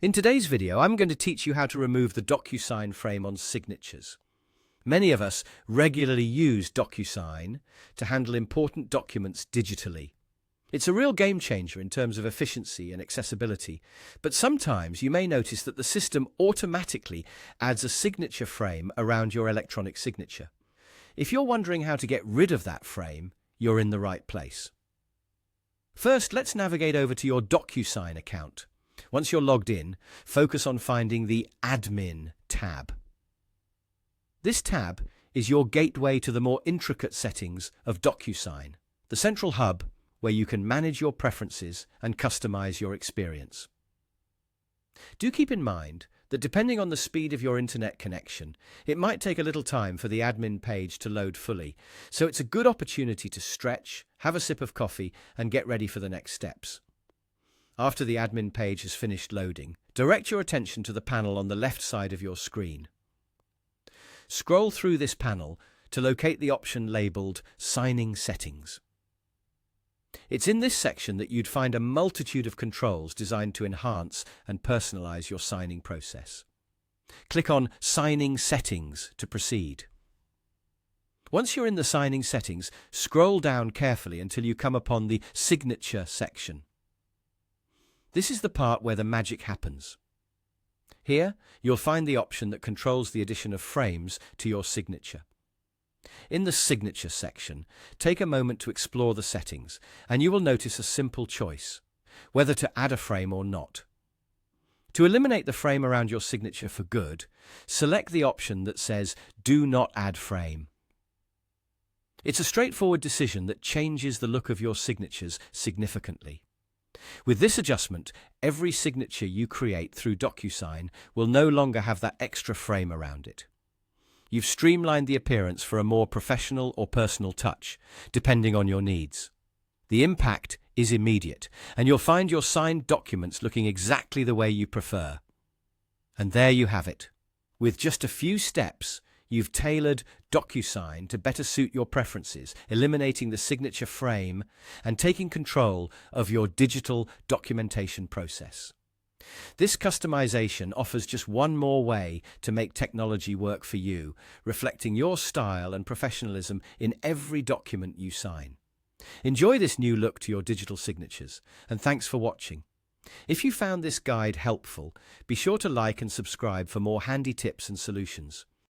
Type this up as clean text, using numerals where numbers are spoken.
In today's video, I'm going to teach you how to remove the DocuSign frame on signatures. Many of us regularly use DocuSign to handle important documents digitally. It's a real game changer in terms of efficiency and accessibility, but sometimes you may notice that the system automatically adds a signature frame around your electronic signature. If you're wondering how to get rid of that frame, you're in the right place. First, let's navigate over to your DocuSign account. Once you're logged in, focus on finding the Admin tab. This tab is your gateway to the more intricate settings of DocuSign, the central hub where you can manage your preferences and customize your experience. Do keep in mind that depending on the speed of your internet connection, it might take a little time for the admin page to load fully, so it's a good opportunity to stretch, have a sip of coffee, and get ready for the next steps. After the admin page has finished loading, direct your attention to the panel on the left side of your screen. Scroll through this panel to locate the option labeled Signing Settings. It's in this section that you'd find a multitude of controls designed to enhance and personalize your signing process. Click on Signing Settings to proceed. Once you're in the Signing Settings, scroll down carefully until you come upon the Signature section. This is the part where the magic happens. Here, you'll find the option that controls the addition of frames to your signature. In the Signature section, take a moment to explore the settings, and you will notice a simple choice: whether to add a frame or not. To eliminate the frame around your signature for good, select the option that says Do Not Add Frame. It's a straightforward decision that changes the look of your signatures significantly. With this adjustment, every signature you create through DocuSign will no longer have that extra frame around it. You've streamlined the appearance for a more professional or personal touch, depending on your needs. The impact is immediate, and you'll find your signed documents looking exactly the way you prefer. And there you have it. With just a few steps, you've tailored DocuSign to better suit your preferences, eliminating the signature frame and taking control of your digital documentation process. This customization offers just one more way to make technology work for you, reflecting your style and professionalism in every document you sign. Enjoy this new look to your digital signatures, and thanks for watching. If you found this guide helpful, be sure to like and subscribe for more handy tips and solutions.